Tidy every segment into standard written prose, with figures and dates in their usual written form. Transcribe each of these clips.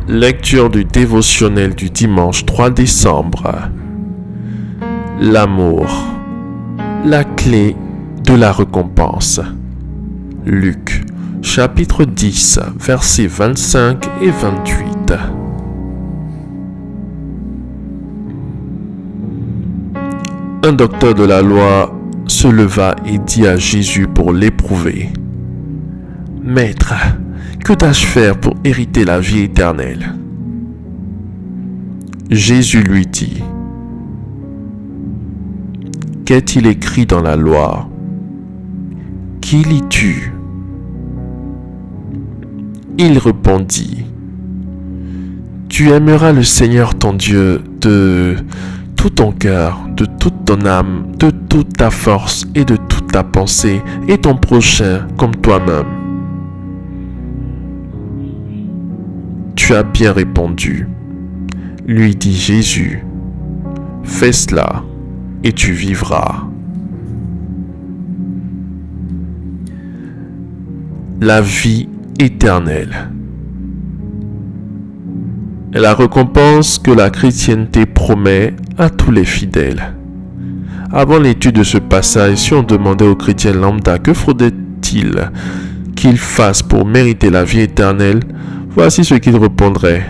Lecture du dévotionnel du dimanche 3 décembre. L'amour, la clé de la récompense. Luc, chapitre 10, versets 25 et 28. Un docteur de la loi se leva et dit à Jésus pour l'éprouver: « Maître, que dois-je faire pour hériter la vie éternelle ?» Jésus lui dit: « Qu'est-il écrit dans la loi? Qui lis-tu » Il répondit: « Tu aimeras le Seigneur ton Dieu de tout ton cœur, de toute ton âme, de toute ta force et de toute ta pensée, et ton prochain comme toi-même. » Tu as bien répondu, lui dit Jésus. Fais cela et tu vivras. La vie éternelle est la récompense que la chrétienté promet à tous les fidèles. Avant l'étude de ce passage, si on demandait aux chrétiens lambda que faudrait-il qu'ils fassent pour mériter la vie éternelle, voici ce qu'ils répondraient: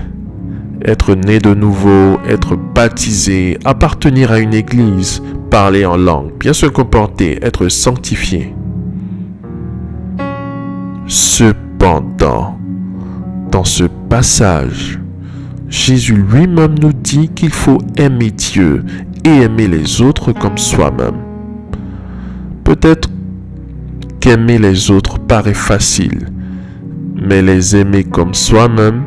être né de nouveau, être baptisé, appartenir à une église, parler en langue, bien se comporter, être sanctifié. Cependant, dans ce passage, Jésus lui-même nous dit qu'il faut aimer Dieu et aimer les autres comme soi-même. Peut-être qu'aimer les autres paraît facile, mais les aimer comme soi-même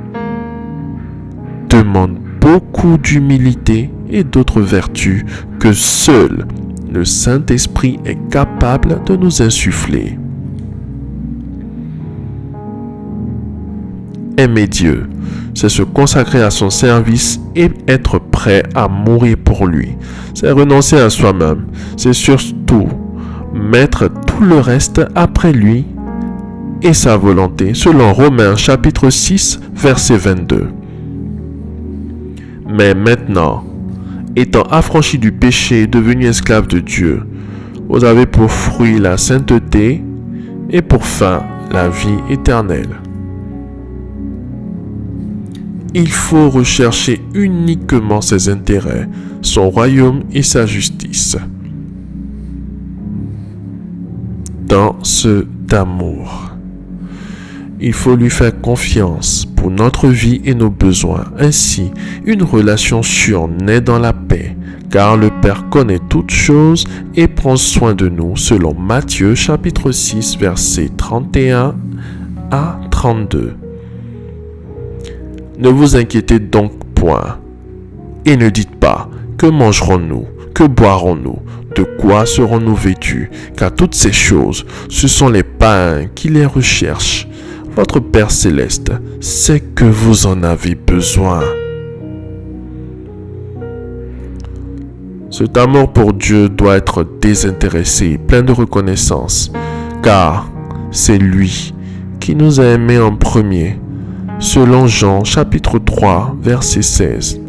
demande beaucoup d'humilité et d'autres vertus que seul le Saint-Esprit est capable de nous insuffler. Aimer Dieu, c'est se consacrer à son service et être prêt à mourir pour lui. C'est renoncer à soi-même. C'est surtout mettre tout le reste après lui et sa volonté, selon Romains chapitre 6, verset 22. Mais maintenant, étant affranchis du péché et devenus esclaves de Dieu, vous avez pour fruit la sainteté et pour fin la vie éternelle. Il faut rechercher uniquement ses intérêts, son royaume et sa justice. Dans ce d'amour, il faut lui faire confiance pour notre vie et nos besoins. Ainsi, une relation sûre naît dans la paix, car le Père connaît toutes choses et prend soin de nous, selon Matthieu chapitre 6, versets 31 à 32. Ne vous inquiétez donc point, et ne dites pas: que mangerons-nous, que boirons-nous, de quoi serons-nous vêtus, car toutes ces choses, ce sont les païens qui les recherchent. Votre Père céleste sait que vous en avez besoin. Cet amour pour Dieu doit être désintéressé, plein de reconnaissance, car c'est lui qui nous a aimés en premier, selon Jean chapitre 3, verset 16.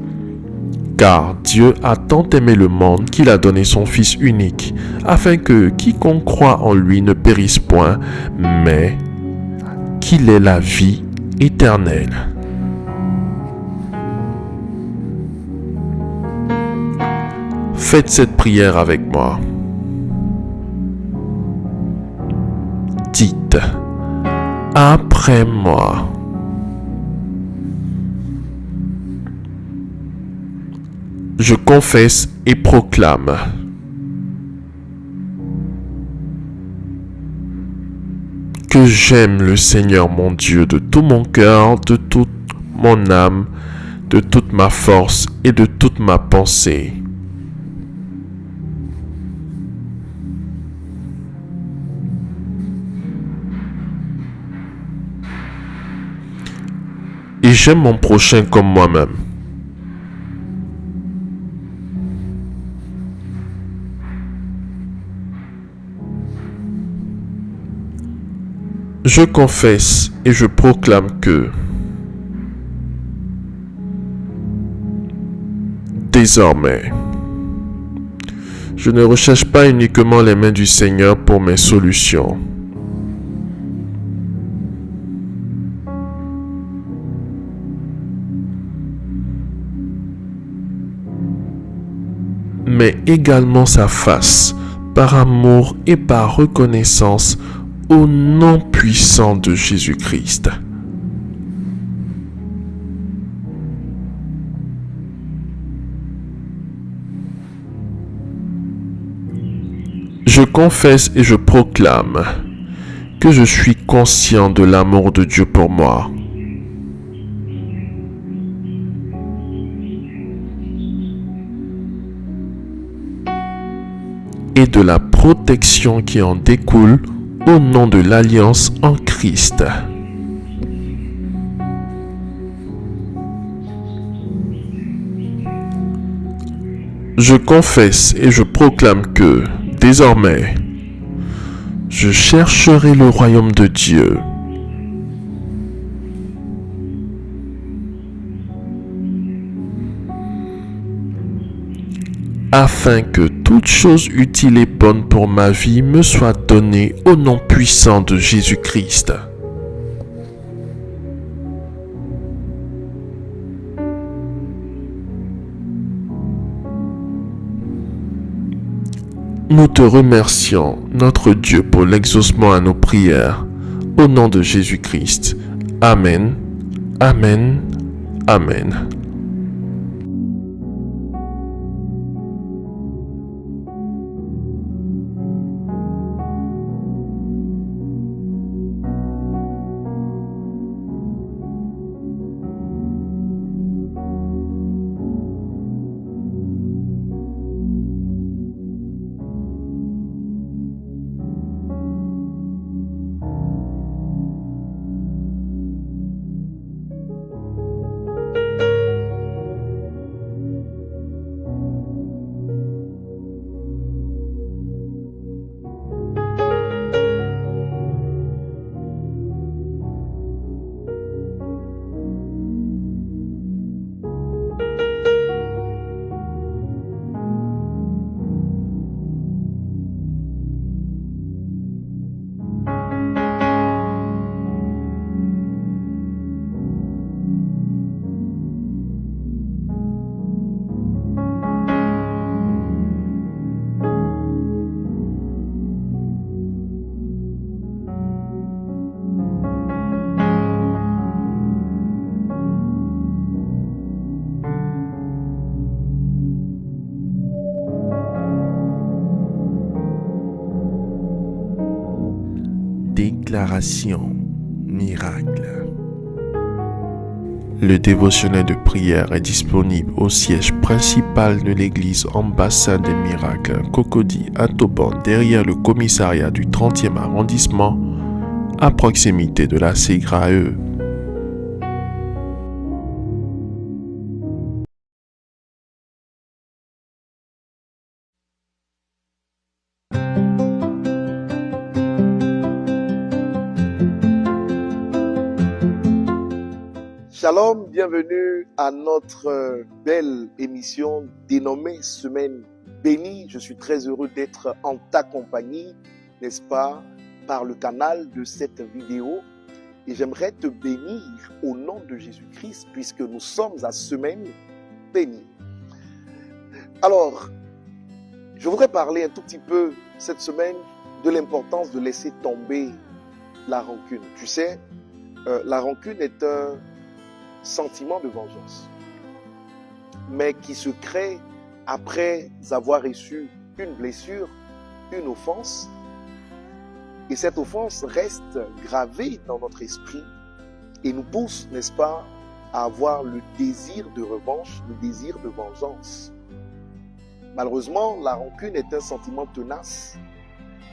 Car Dieu a tant aimé le monde qu'il a donné son Fils unique, afin que quiconque croit en lui ne périsse point, mais qu'il ait la vie éternelle. Faites cette prière avec moi. Dites après moi: je confesse et proclame que j'aime le Seigneur mon Dieu de tout mon cœur, de toute mon âme, de toute ma force et de toute ma pensée. Et j'aime mon prochain comme moi-même. Je confesse et je proclame que désormais. Je ne recherche pas uniquement les mains du Seigneur pour mes solutions. Mais également sa face, par amour et par reconnaissance au nom puissant de Jésus-Christ. Je confesse et je proclame que je suis conscient de l'amour de Dieu pour moi. Et de la protection qui en découle au nom de l'alliance en Christ. Je confesse et je proclame que, désormais, je chercherai le royaume de Dieu. Afin que toute chose utile et bonne pour ma vie me soit donnée au nom puissant de Jésus-Christ. Nous te remercions, notre Dieu, pour l'exaucement à nos prières. Au nom de Jésus-Christ. Amen. Amen. Amen. Déclaration miracle. Le dévotionnel de prière est disponible au siège principal de l'église Ambassade des Miracles, Cocody à Toban, derrière le commissariat du 30e arrondissement, à proximité de la CGRAE. Shalom, bienvenue à notre belle émission dénommée Semaine bénie. Je suis très heureux d'être en ta compagnie, n'est-ce pas, par le canal de cette vidéo. Et j'aimerais te bénir au nom de Jésus-Christ puisque nous sommes à Semaine bénie. Alors, je voudrais parler un tout petit peu cette semaine de l'importance de laisser tomber la rancune. Tu sais, la rancune est un sentiment de vengeance, mais qui se crée après avoir reçu une blessure, une offense, et cette offense reste gravée dans notre esprit et nous pousse, n'est-ce pas, à avoir le désir de revanche, le désir de vengeance. Malheureusement, la rancune est un sentiment tenace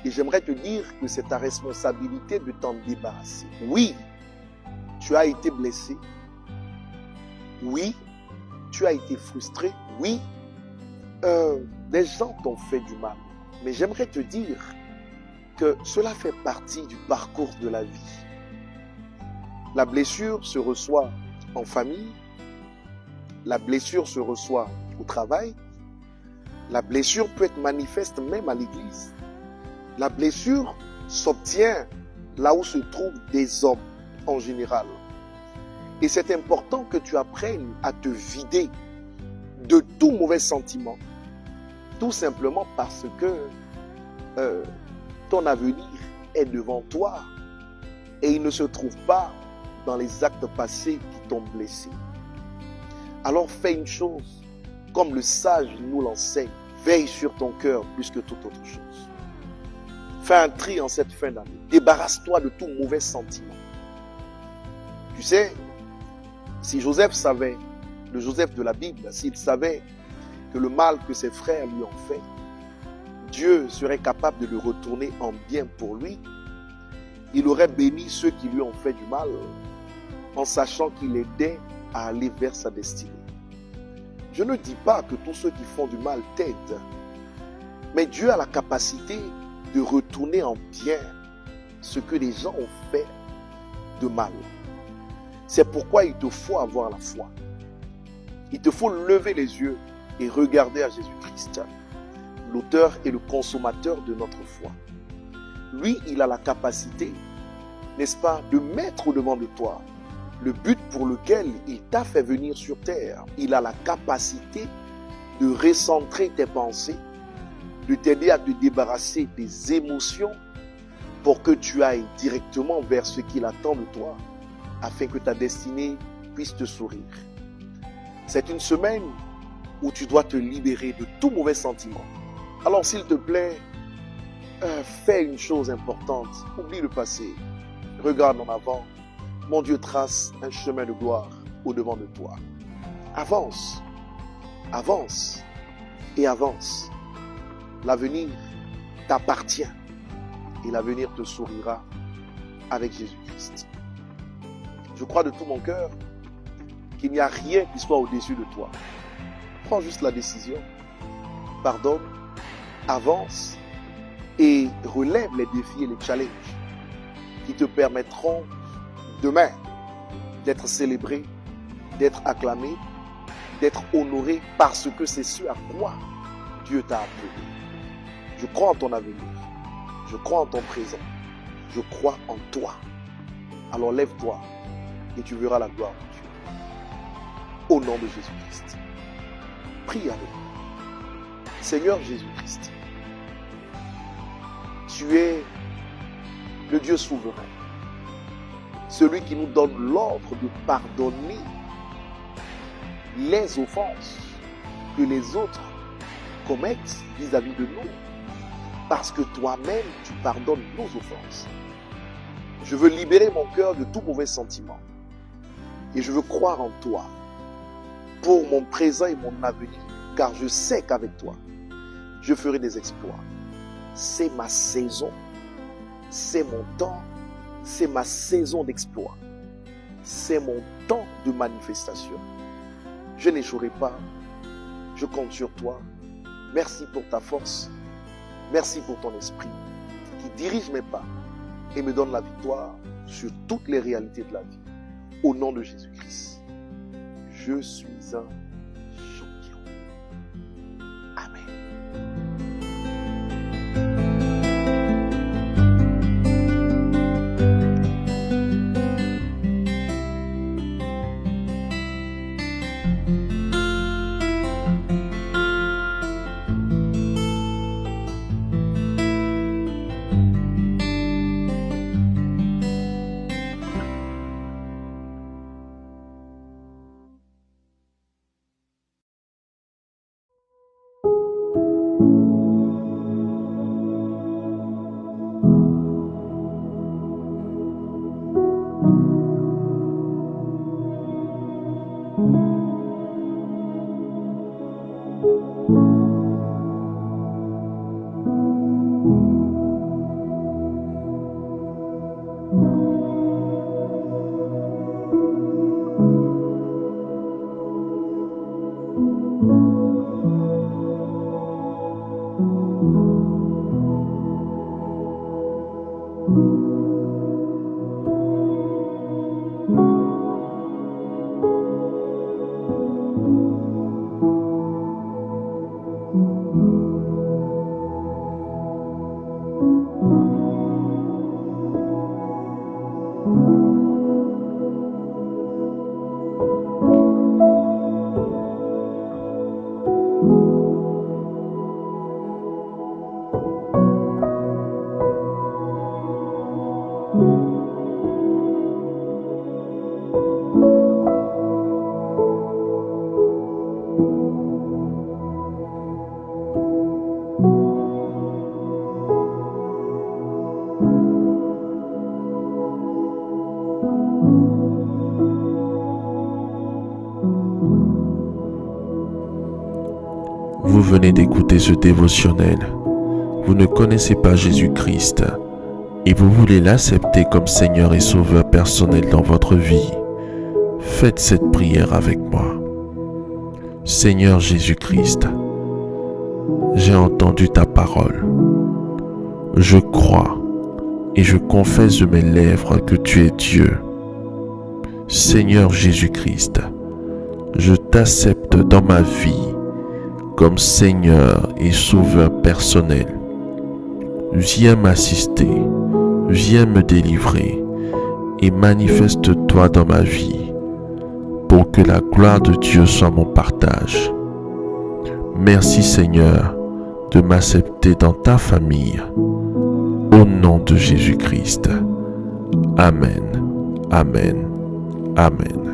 et j'aimerais te dire que c'est ta responsabilité de t'en débarrasser. Oui, tu as été blessé. Oui, tu as été frustré. Oui, des gens t'ont fait du mal. Mais j'aimerais te dire que cela fait partie du parcours de la vie. La blessure se reçoit en famille. La blessure se reçoit au travail. La blessure peut être manifeste même à l'église. La blessure s'obtient là où se trouvent des hommes en général. Et c'est important que tu apprennes à te vider de tout mauvais sentiment, tout simplement parce que ton avenir est devant toi et il ne se trouve pas dans les actes passés qui t'ont blessé. Alors fais une chose, comme le sage nous l'enseigne, veille sur ton cœur plus que toute autre chose. Fais un tri en cette fin d'année. Débarrasse-toi de tout mauvais sentiment. Tu sais, si Joseph savait, le Joseph de la Bible, s'il savait que le mal que ses frères lui ont fait, Dieu serait capable de le retourner en bien pour lui, il aurait béni ceux qui lui ont fait du mal, en sachant qu'il aidait à aller vers sa destinée. Je ne dis pas que tous ceux qui font du mal t'aident, mais Dieu a la capacité de retourner en bien ce que les gens ont fait de mal. C'est pourquoi il te faut avoir la foi. Il te faut lever les yeux et regarder à Jésus-Christ, l'auteur et le consommateur de notre foi. Lui, il a la capacité, n'est-ce pas, de mettre au-devant de toi le but pour lequel il t'a fait venir sur terre. Il a la capacité de recentrer tes pensées, de t'aider à te débarrasser des émotions pour que tu ailles directement vers ce qu'il attend de toi, afin que ta destinée puisse te sourire. C'est une semaine où tu dois te libérer de tout mauvais sentiment. Alors s'il te plaît, fais une chose importante. Oublie le passé. Regarde en avant. Mon Dieu trace un chemin de gloire au-devant de toi. Avance. Avance. Et avance. L'avenir t'appartient. Et l'avenir te sourira avec Jésus-Christ. Je crois de tout mon cœur qu'il n'y a rien qui soit au-dessus de toi. Prends juste la décision. Pardonne. Avance. Et relève les défis et les challenges qui te permettront demain d'être célébré, d'être acclamé, d'être honoré parce que c'est ce à quoi Dieu t'a appelé. Je crois en ton avenir, je crois en ton présent, je crois en toi. Alors lève-toi et tu verras la gloire de Dieu. Au nom de Jésus-Christ. Prie avec moi. Seigneur Jésus-Christ, tu es le Dieu souverain, celui qui nous donne l'ordre de pardonner les offenses que les autres commettent vis-à-vis de nous, parce que toi-même tu pardonnes nos offenses. Je veux libérer mon cœur de tout mauvais sentiment et je veux croire en toi pour mon présent et mon avenir, car je sais qu'avec toi je ferai des exploits. C'est ma saison, c'est mon temps, c'est ma saison d'exploit, c'est mon temps de manifestation. Je n'échouerai pas, je compte sur toi. Merci pour ta force, merci pour ton esprit qui dirige mes pas et me donne la victoire sur toutes les réalités de la vie. Au nom de Jésus-Christ, je suis un Vous venez d'écouter ce dévotionnel. Vous ne connaissez pas Jésus-Christ et vous voulez l'accepter comme Seigneur et Sauveur personnel dans votre vie. Faites cette prière avec moi. Seigneur Jésus-Christ, j'ai entendu ta parole. Je crois et je confesse de mes lèvres que tu es Dieu. Seigneur Jésus-Christ, je t'accepte dans ma vie comme Seigneur et Sauveur personnel. Viens m'assister, viens me délivrer et manifeste-toi dans ma vie pour que la gloire de Dieu soit mon partage. Merci Seigneur de m'accepter dans ta famille. Au nom de Jésus-Christ. Amen. Amen. Amen.